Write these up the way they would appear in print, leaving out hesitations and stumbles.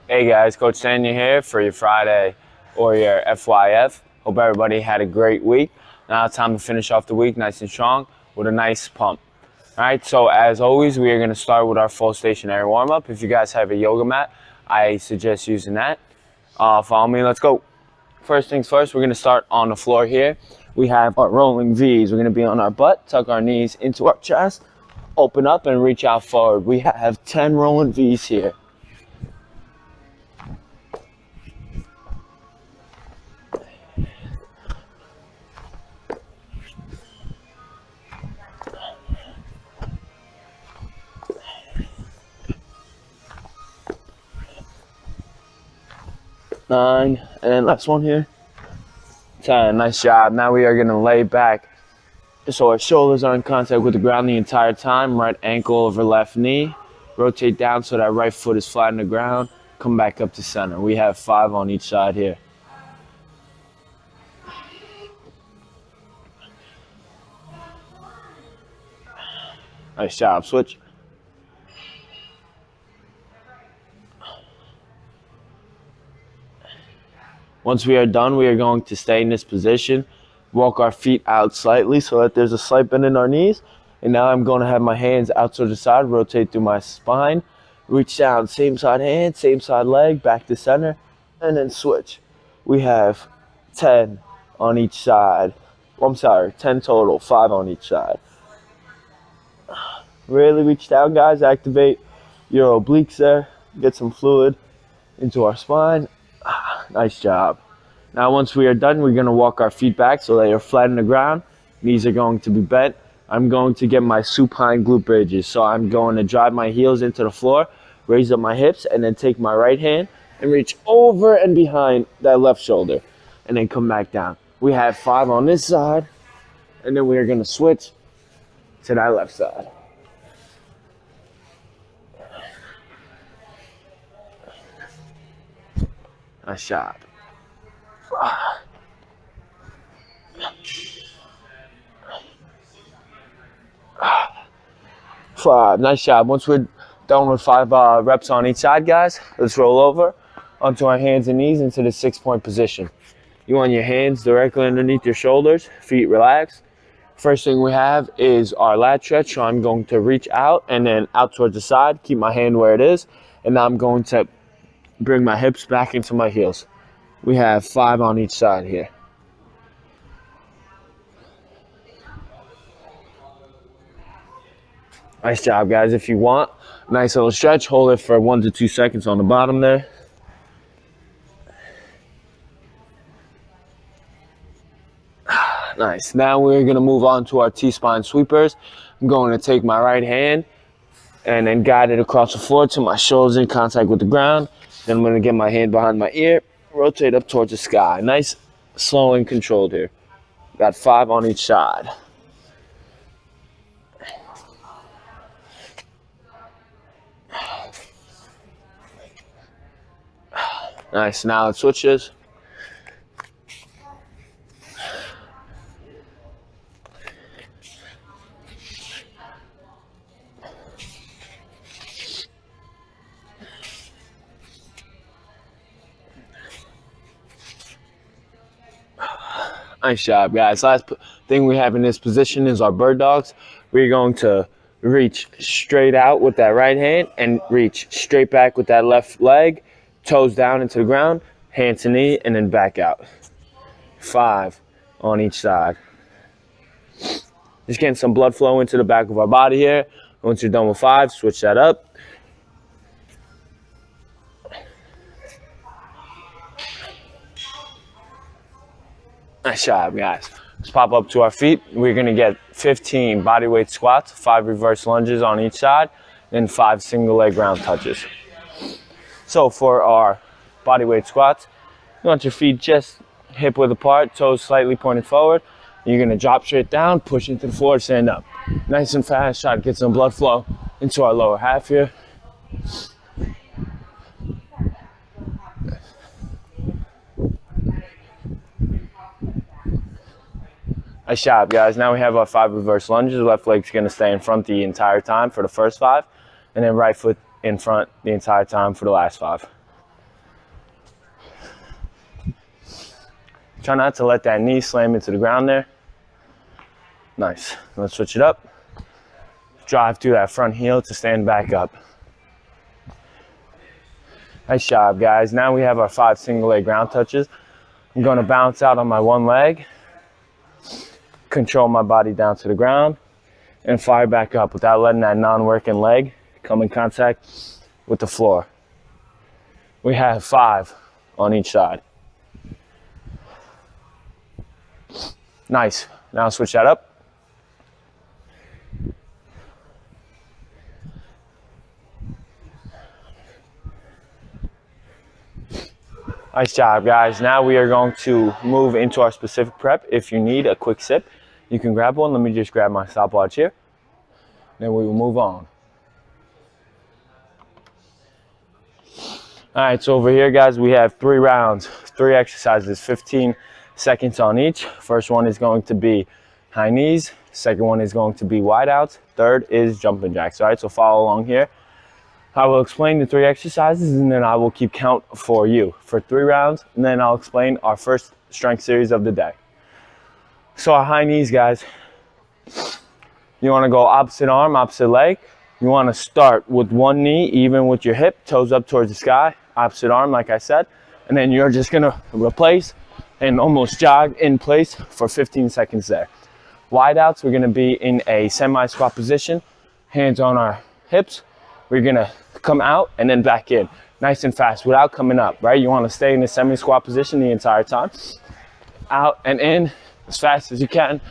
Hey guys, Coach Daniel here for your Friday or your FYF. Hope everybody had a great week. Now it's time to finish off the week nice and strong with a nice pump. All right, so as always, we are going to start with our full stationary warm-up. If you guys have a yoga mat, I suggest using that. Follow me, let's go. First things first, we're going to start on the floor here. We have our rolling V's. We're going to be on our butt, tuck our knees into our chest, open up and reach out forward. We have 10 rolling V's here. Nine, and then last one here. 10, nice job. Now we are gonna lay back so our shoulders are in contact with the ground the entire time. Right ankle over left knee. Rotate down so that right foot is flat on the ground. Come back up to center. We have 5 on each side here. Nice job, switch. Once we are done, we are going to stay in this position, walk our feet out slightly so that there's a slight bend in our knees. And now I'm going to have my hands out to the side, rotate through my spine, reach down, same side hand, same side leg, back to center, and then switch. We have 10 on each side. I'm sorry, 10 total, 5 on each side. Really reach down, guys, activate your obliques there, get some fluid into our spine. Nice job. Now once we are done, we're going to walk our feet back so they are flat on the ground. Knees are going to be bent. I'm going to get my supine glute bridges. So I'm going to drive my heels into the floor, raise up my hips, and then take my right hand and reach over and behind that left shoulder. And then come back down. We have 5 on this side. And then we are going to switch to that left side. Nice job. 5. Nice job. Once we're done with 5 reps on each side, guys, let's roll over onto our hands and knees into the 6-point position. You want your hands directly underneath your shoulders, feet relaxed. First thing we have is our lat stretch. So I'm going to reach out and then out towards the side, keep my hand where it is, and now I'm going to bring my hips back into my heels. We have 5 on each side here. Nice job, guys. If you want, nice little stretch. Hold it for 1 to 2 seconds on the bottom there. Nice. Now we're going to move on to our T-spine sweepers. I'm going to take my right hand and then guide it across the floor till my shoulders in contact with the ground. Then I'm going to get my hand behind my ear, rotate up towards the sky. Nice, slow and controlled here. Got 5 on each side. Nice, now it switches. Nice job, guys. Last thing we have in this position is our bird dogs. We're going to reach straight out with that right hand and reach straight back with that left leg, toes down into the ground, hand to knee, and then back out. 5 on each side. Just getting some blood flow into the back of our body here. Once you're done with 5, switch that up. Nice job, guys. Let's pop up to our feet. We're going to get 15 bodyweight squats, 5 reverse lunges on each side, and 5 single leg ground touches. So for our bodyweight squats, you want your feet just hip width apart, toes slightly pointed forward. You're going to drop straight down, push into the floor, stand up. Nice and fast, try to get some blood flow into our lower half here. Nice job, guys. Now we have our 5 reverse lunges. Left leg's going to stay in front the entire time for the first 5, and then right foot in front the entire time for the last 5. Try not to let that knee slam into the ground there. Nice. Let's switch it up. Drive through that front heel to stand back up. Nice job, guys. Now we have our 5 single leg ground touches. I'm going to bounce out on my one leg, control my body down to the ground, and fire back up without letting that non-working leg come in contact with the floor. We have 5 on each side. Nice. Now switch that up. Nice job, guys. Now we are going to move into our specific prep. If you need a quick sip, you can grab one. Let me just grab my stopwatch here. Then we will move on. All right, so over here, guys, we have 3 rounds, 3 exercises, 15 seconds on each. First one is going to be high knees. Second one is going to be wide outs. Third is jumping jacks. All right, so follow along here. I will explain the 3 exercises, and then I will keep count for you for 3 rounds, and then I'll explain our first strength series of the day. So our high knees, guys, you want to go opposite arm, opposite leg. You want to start with one knee, even with your hip, toes up towards the sky, opposite arm, like I said, and then you're just going to replace and almost jog in place for 15 seconds there. Wide outs, we're going to be in a semi-squat position, hands on our hips. We're going to come out and then back in, nice and fast without coming up, right? You want to stay in the semi-squat position the entire time. Out and in as fast as you can,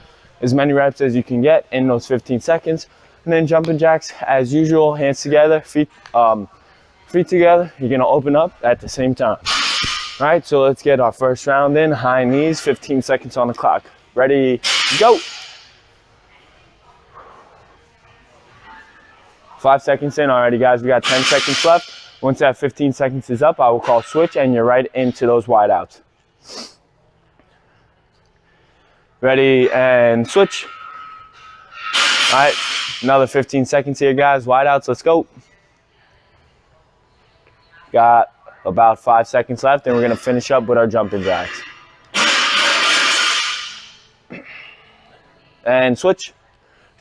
as many reps as you can get in those 15 seconds. And then jumping jacks as usual, hands together, feet together. You're going to open up at the same time. All right, so let's get our first round in. High knees, 15 seconds on the clock. Ready, go. 5 seconds in already, guys. We got 10 seconds left. Once that 15 seconds is up, I will call switch, and you're right into those wide outs. Ready, and switch. All right, another 15 seconds here, guys. Wide outs, let's go. Got about 5 seconds left, and we're gonna finish up with our jumping jacks. And switch.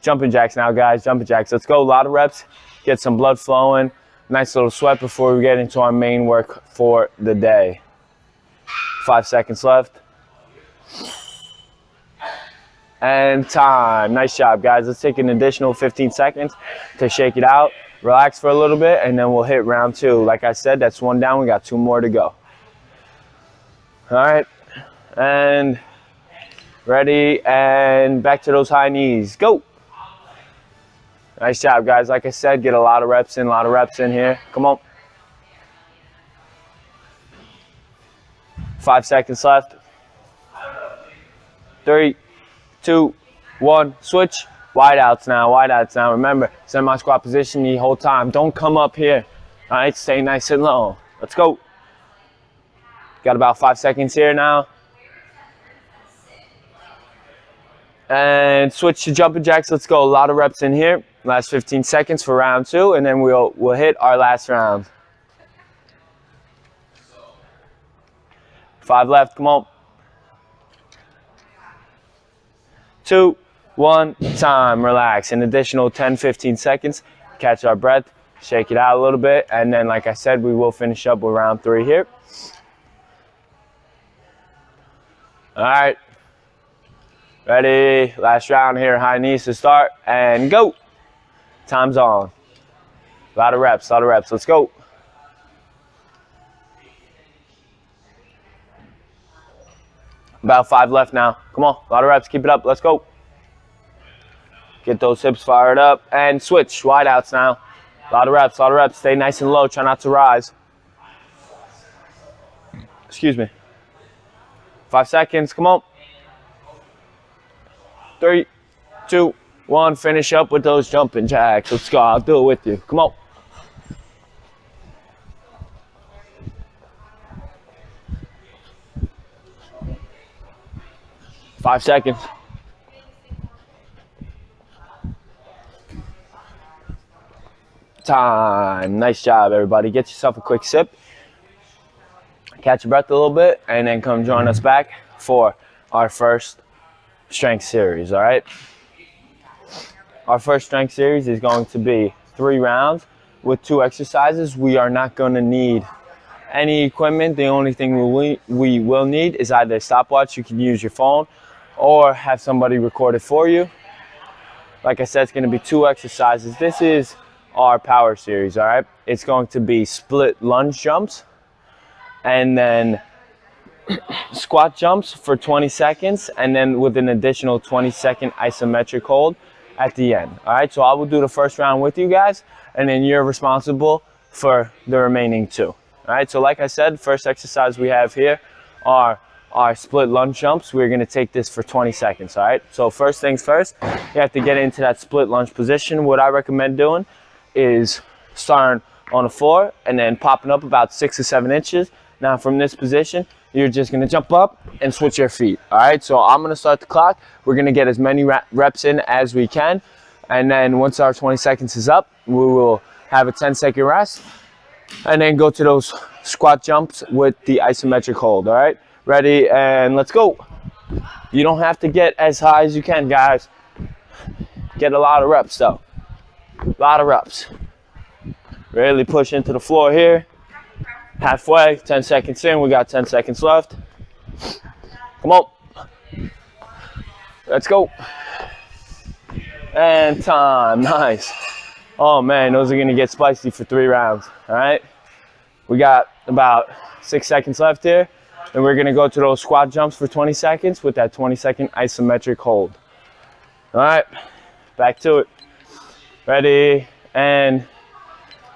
Jumping jacks now, guys. Jumping jacks. Let's go. A lot of reps. Get some blood flowing. Nice little sweat before we get into our main work for the day. 5 seconds left. And time. Nice job, guys. Let's take an additional 15 seconds to shake it out. Relax for a little bit, and then we'll hit round 2. Like I said, that's 1 down. We got 2 more to go. All right. And ready, and back to those high knees. Go. Nice job, guys. Like I said, get a lot of reps in here. Come on. 5 seconds left. 3, 2, 1. Switch. Wide outs now, wide outs now. Remember, semi-squat position the whole time. Don't come up here. All right, stay nice and low. Let's go. Got about 5 seconds here now. And switch to jumping jacks. Let's go. A lot of reps in here. Last 15 seconds for round 2, and then we'll hit our last round. 5 left. Come on. 2, 1, time. Relax. An additional 10, 15 seconds. Catch our breath. Shake it out a little bit, and then, like I said, we will finish up with round 3 here. All right. Ready, last round here, high knees to start, and go. Time's on. A lot of reps, let's go. About 5 left now. Come on, a lot of reps, keep it up, let's go. Get those hips fired up, and switch, wide outs now. A lot of reps, stay nice and low, try not to rise. Excuse me. 5 seconds, come on. 3, 2, 1, finish up with those jumping jacks. Let's go, I'll do it with you. Come on. 5 seconds. Time. Nice job, everybody. Get yourself a quick sip. Catch your breath a little bit, and then come join us back for our first strength series, all right? Our first strength series is going to be 3 rounds with 2 exercises. We are not going to need any equipment. The only thing we will need is either a stopwatch, you can use your phone, or have somebody record it for you. Like I said, it's going to be 2 exercises. This is our power series, all right? It's going to be split lunge jumps and then squat jumps for 20 seconds and then with an additional 20-second isometric hold at the end. All right, so I will do the first round with you guys and then you're responsible for the remaining 2. All right, so like I said, first exercise we have here are our split lunge jumps. We're gonna take this for 20 seconds, all right? So first things first, you have to get into that split lunge position. What I recommend doing is starting on the floor and then popping up about 6 or 7 inches. Now from this position, you're just gonna jump up and switch your feet, all right? So I'm gonna start the clock. We're gonna get as many reps in as we can. And then once our 20 seconds is up, we will have a 10-second rest and then go to those squat jumps with the isometric hold, all right? Ready, and let's go. You don't have to get as high as you can, guys. Get a lot of reps though, a lot of reps. Really push into the floor here. Halfway, 10 seconds in, we got 10 seconds left. Come on. Let's go. And time, nice. Oh man, those are gonna get spicy for 3 rounds, all right? We got about 6 seconds left here, and we're gonna go to those squat jumps for 20 seconds with that 20-second isometric hold. All right, back to it. Ready, and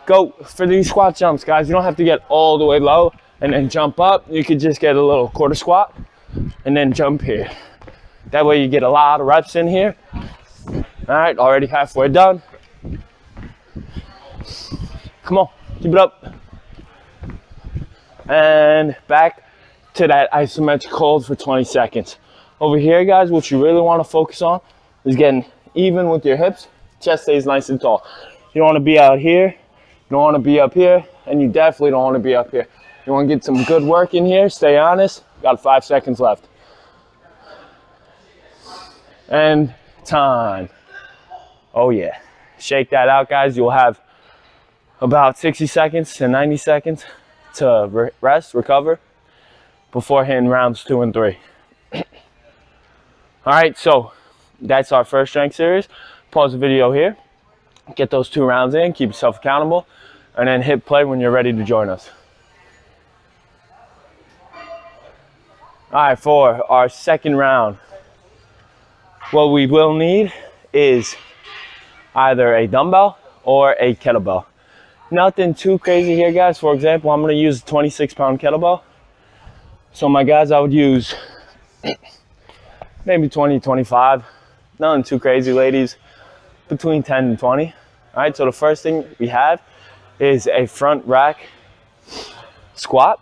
go for these squat jumps, guys. You don't have to get all the way low and then jump up. You could just get a little quarter squat and then jump here. That way you get a lot of reps in here. All right, already halfway done. Come on, keep it up. And back to that isometric hold for 20 seconds. Over here, guys, what you really want to focus on is getting even with your hips. Chest stays nice and tall. You don't want to be out here. You don't want to be up here, and you definitely don't want to be up here. You want to get some good work in here. Stay honest. Got 5 seconds left. And time. Oh yeah. Shake that out, guys. You'll have about 60 seconds to 90 seconds to rest, recover, before hitting rounds 2 and 3. All right, so that's our first strength series. Pause the video here. Get those 2 rounds in, keep yourself accountable, and then hit play when you're ready to join us. All right, for our second round, what we will need is either a dumbbell or a kettlebell. Nothing too crazy here, guys. For example, I'm gonna use a 26-pound kettlebell. So my guys, I would use maybe 20, 25. Nothing too crazy, ladies, between 10 and 20. All right, so the first thing we have is a front rack squat.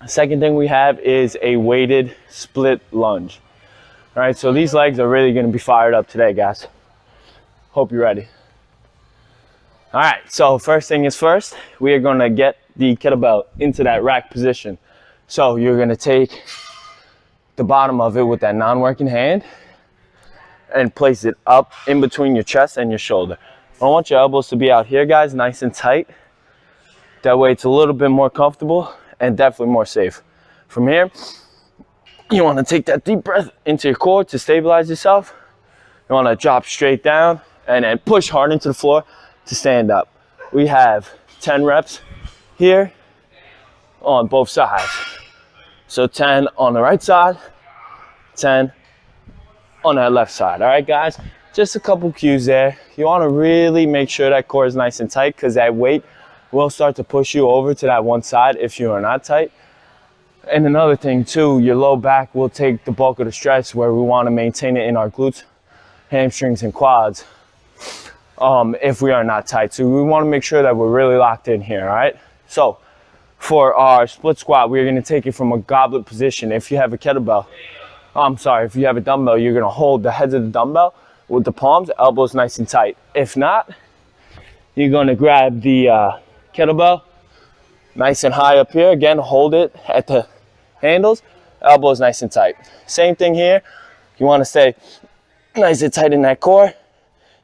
Second thing we have is a weighted split lunge. All right, so these legs are really gonna be fired up today, guys. Hope you're ready. All right, so first thing is first, we are gonna get the kettlebell into that rack position. So you're gonna take the bottom of it with that non-working hand and place it up in between your chest and your shoulder. I want your elbows to be out here, guys, nice and tight. That way it's a little bit more comfortable and definitely more safe. From here, you wanna take that deep breath into your core to stabilize yourself. You wanna drop straight down and then push hard into the floor to stand up. We have 10 reps here on both sides. So 10 on the right side, 10 on that left side. All right, guys, just a couple cues there. You want to really make sure that core is nice and tight, because that weight will start to push you over to that one side if you are not tight. And another thing too, your low back will take the bulk of the stress, where we want to maintain it in our glutes, hamstrings, and quads if we are not tight. So we want to make sure that we're really locked in here. All right, so for our split squat, we're going to take it from a goblet position. If you have a kettlebell, if you have a dumbbell, you're going to hold the heads of the dumbbell with the palms, elbows nice and tight. If not, you're going to grab the kettlebell nice and high up here. Again, hold it at the handles elbows nice and tight. Same thing here. You want to stay nice and tight in that core.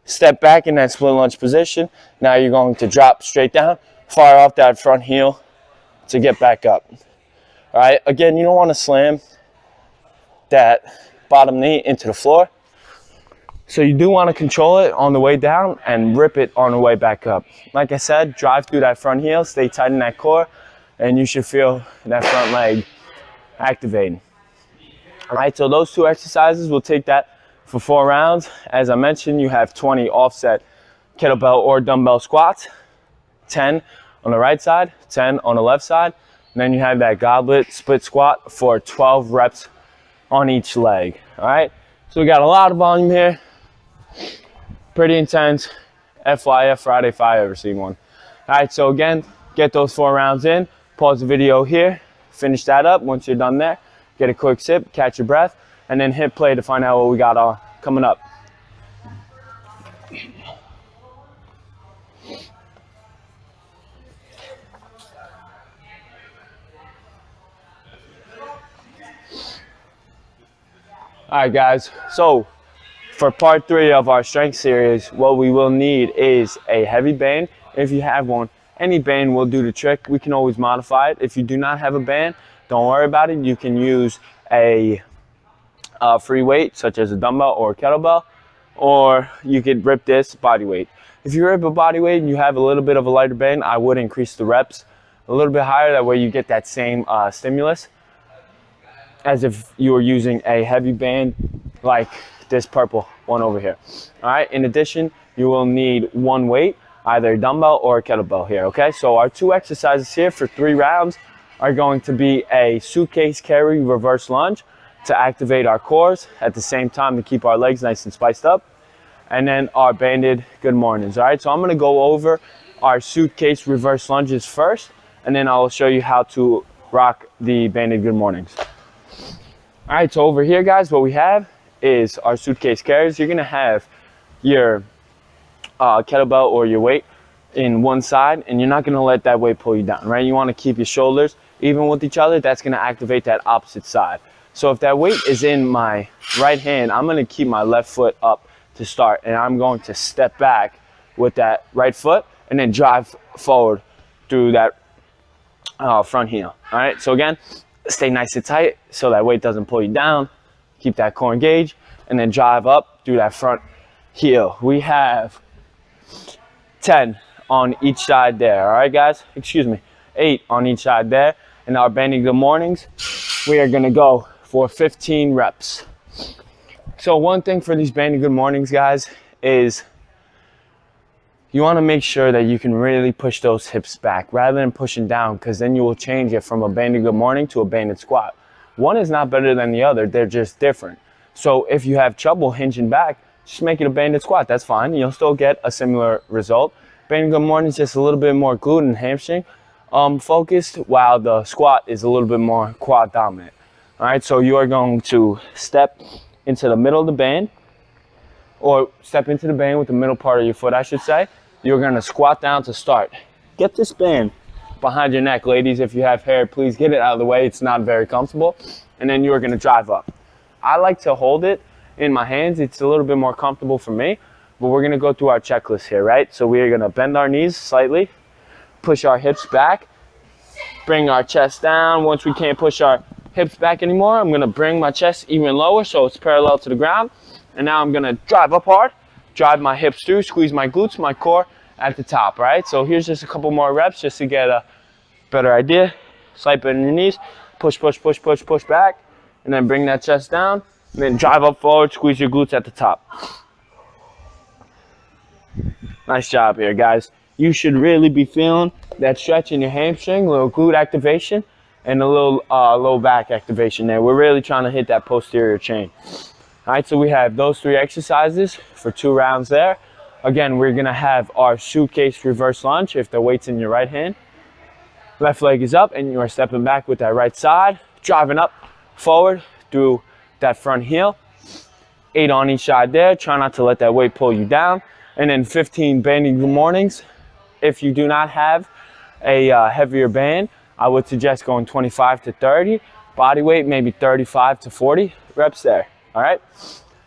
Step back in that split lunge position. Now you're going to drop straight down, fire off that front heel to get back up. All right, again, you don't want to slam that bottom knee into the floor. So you do want to control it on the way down and rip it on the way back up. Like I said, drive through that front heel, stay tight in that core, and you should feel that front leg activating. All right, so those two exercises, we'll take that for 4 rounds. As I mentioned, you have 20 offset kettlebell or dumbbell squats, 10 on the right side, 10 on the left side, and then you have that goblet split squat for 12 reps on each leg. All right, so we got a lot of volume here. Pretty intense. FYF Friday if I ever seen one. All right, so again, get those 4 rounds in. Pause the video here. Finish that up. Once you're done there, get a quick sip, catch your breath, and then hit play to find out what we got coming up. All right, guys. So for part 3 of our strength series, what we will need is a heavy band. If you have one, any band will do the trick. We can always modify it. If you do not have a band, don't worry about it. You can use a free weight, such as a dumbbell or a kettlebell, or you could rip this body weight. If you rip a body weight and you have a little bit of a lighter band, I would increase the reps a little bit higher. That way you get that same stimulus as if you were using a heavy band like this purple one over here. All right, in addition, you will need one weight, either a dumbbell or a kettlebell here, okay? So our 2 exercises here for 3 rounds are going to be a suitcase carry reverse lunge to activate our cores at the same time to keep our legs nice and spiced up, and then our banded good mornings. All right, so I'm gonna go over our suitcase reverse lunges first, and then I'll show you how to rock the banded good mornings. All right, so over here, guys, what we have is our suitcase carries. You're gonna have your kettlebell or your weight in one side, and you're not gonna let that weight pull you down, right? You wanna keep your shoulders even with each other. That's gonna activate that opposite side. So if that weight is in my right hand, I'm gonna keep my left foot up to start, and I'm going to step back with that right foot and then drive forward through that front heel. All right, so again, stay nice and tight so that weight doesn't pull you down. Keep that core engaged, and then drive up through that front heel. We have 10 on each side there. All right, guys, excuse me, 8 on each side there. And our banding good mornings, we are gonna go for 15 reps. So one thing for these banding good mornings, guys, is you wanna make sure that you can really push those hips back rather than pushing down, because then you will change it from a banded good morning to a banded squat. One is not better than the other, they're just different. So if you have trouble hinging back, just make it a banded squat, that's fine. You'll still get a similar result. Banded good morning is just a little bit more glute and hamstring focused, while the squat is a little bit more quad dominant. All right, so you are going to step into the middle of the band, or step into the band with the middle part of your foot, I should say. You're gonna squat down to start. Get this band behind your neck, ladies. If you have hair, please get it out of the way. It's not very comfortable. And then you're gonna drive up. I like to hold it in my hands. It's a little bit more comfortable for me, but we're gonna go through our checklist here, right? So we are gonna bend our knees slightly, push our hips back, bring our chest down. Once we can't push our hips back anymore, I'm gonna bring my chest even lower so it's parallel to the ground. And now I'm gonna drive up hard, drive my hips through, squeeze my glutes, my core at the top, right? So here's just a couple more reps just to get a better idea. Slight bend in your knees, push, push, push, push, push back, and then bring that chest down, and then drive up forward, squeeze your glutes at the top. Nice job here, guys. You should really be feeling that stretch in your hamstring, a little glute activation, and a little low back activation there. We're really trying to hit that posterior chain. All right, so we have those 3 exercises for 2 rounds there. Again, we're gonna have our suitcase reverse lunge if the weight's in your right hand. Left leg is up and you are stepping back with that right side, driving up forward through that front heel. 8 on each side there. Try not to let that weight pull you down. And then 15 banding good mornings. If you do not have a heavier band, I would suggest going 25 to 30. body weight, maybe 35 to 40 reps there. All right.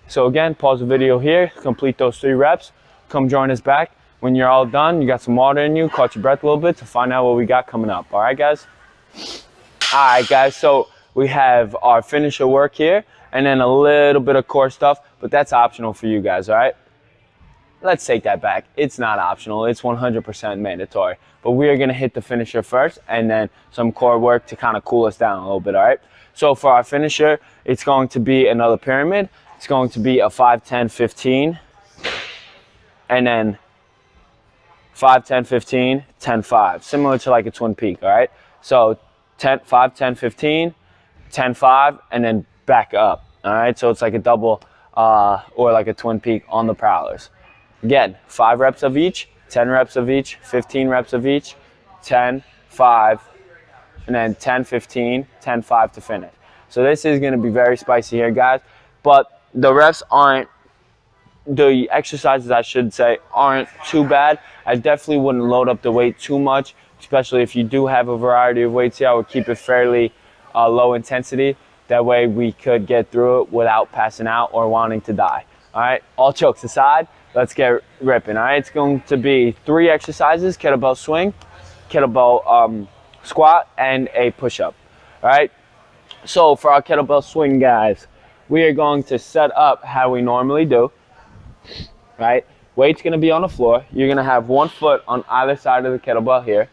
So again, pause the video here, complete those 3 reps, come join us back. When you're all done, you got some water in you, caught your breath a little bit to find out what we got coming up. All right, guys? All right, guys, so we have our finisher work here and then a little bit of core stuff, but that's optional for you guys, all right? Let's take that back. It's not optional. It's 100% mandatory. But we are going to hit the finisher first and then some core work to kind of cool us down a little bit, all right? So for our finisher, it's going to be another pyramid. It's going to be a 5, 10, 15, and then 5, 10, 15, 10, 5, similar to like a twin peak, all right? So 10, 5, 10, 15, 10, 5, and then back up, all right? So it's like a double or like a twin peak on the prowlers. Again, 5 reps of each, 10 reps of each, 15 reps of each, 10, 5, and then 10, 15, 10, 5 to finish. So this is going to be very spicy here, guys, but the reps aren't, the exercises, I should say, aren't too bad. I definitely wouldn't load up the weight too much, especially if you do have a variety of weights here. I would keep it fairly low intensity. That way we could get through it without passing out or wanting to die. All right, all jokes aside, let's get ripping. All right, it's going to be 3 exercises: kettlebell swing, kettlebell squat, and a push-up. All right, so for our kettlebell swing, guys, we are going to set up how we normally do. Right, weight's going to be on the floor. You're going to have 1 foot on either side of the kettlebell here.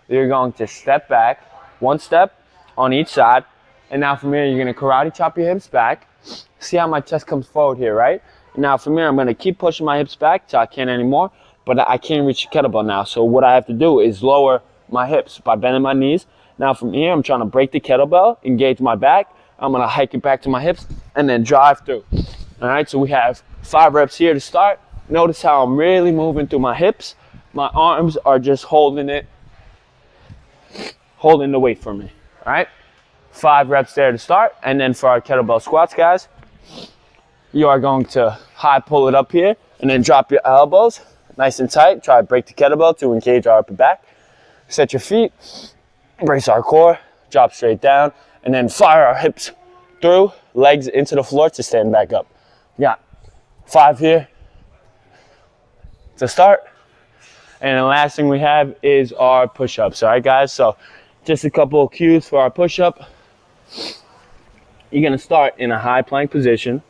You're going to step back, 1 step on each side, and now from here you're going to karate chop your hips back. See how my chest comes forward here, right? And now from here I'm going to keep pushing my hips back till I can't anymore, but I can't reach the kettlebell now. So what I have to do is lower my hips by bending my knees. Now from here I'm trying to break the kettlebell, engage my back. I'm going to hike it back to my hips and then drive through. All right, so we have 5 reps here to start. Notice how I'm really moving through my hips. My arms are just holding the weight for me. All right, 5 reps there to start. And then for our kettlebell squats, guys, you are going to high pull it up here and then drop your elbows nice and tight. Try to break the kettlebell to engage our upper back. Set your feet, brace our core, drop straight down, and then fire our hips through, legs into the floor to stand back up. We got 5 here to start. And the last thing we have is our push-ups. All right, guys, so just a couple of cues for our push-up. You're going to start in a high plank position,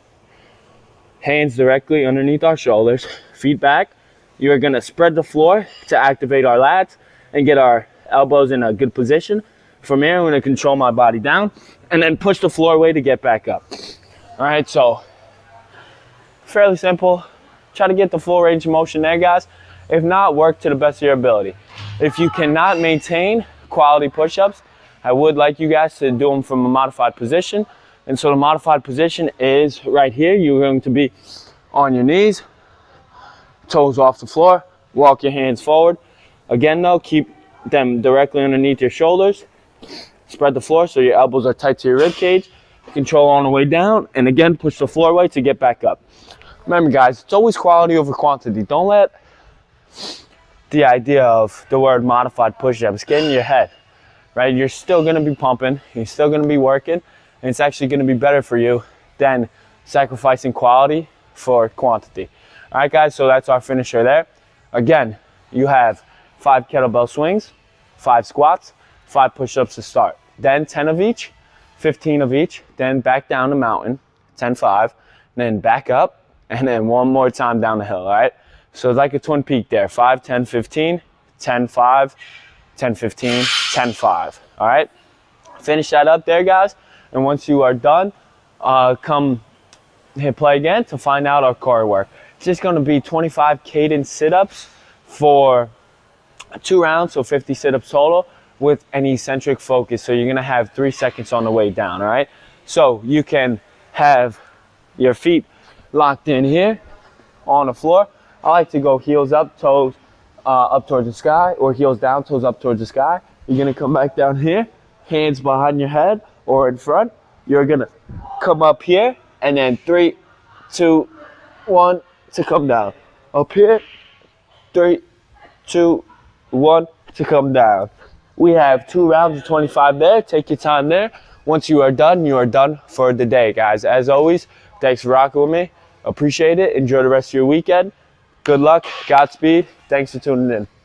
hands directly underneath our shoulders, feet back. You're going to spread the floor to activate our lats and get our elbows in a good position. From here, I'm going to control my body down and then push the floor away to get back up. All right, so fairly simple. Try to get the full range of motion there, guys. If not, work to the best of your ability. If you cannot maintain quality push-ups, I would like you guys to do them from a modified position. And so the modified position is right here. You're going to be on your knees, toes off the floor, walk your hands forward. Again though, keep them directly underneath your shoulders. Spread the floor so your elbows are tight to your rib cage. Control on the way down, and again, push the floor away to get back up. Remember, guys, it's always quality over quantity. Don't let the idea of the word modified push-ups get in your head, right? You're still going to be pumping. You're still going to be working, and it's actually going to be better for you than sacrificing quality for quantity. All right, guys, so that's our finisher there. Again, you have 5 kettlebell swings, 5 squats, 5 push-ups to start. Then 10 of each, 15 of each, then back down the mountain, 10, 5, then back up, and then one more time down the hill, all right? So it's like a twin peak there, 5, 10, 15, 10, 5, 10, 15, 10, 5, all right? Finish that up there, guys, and once you are done, come hit play again to find out our core work. It's just gonna be 25 cadence sit-ups for 2 rounds, so 50 sit-ups total with an eccentric focus. So you're gonna have 3 seconds on the way down, all right? So you can have your feet locked in here on the floor. I like to go heels up, toes up towards the sky, or heels down, toes up towards the sky. You're gonna come back down here, hands behind your head or in front. You're gonna come up here, and then 3, 2, 1 to come down. Up here, 3, 2, 1 to come down. We have 2 rounds of 25 there. Take your time there. Once you are done for the day, guys. As always, thanks for rocking with me. Appreciate it. Enjoy the rest of your weekend. Good luck. Godspeed. Thanks for tuning in.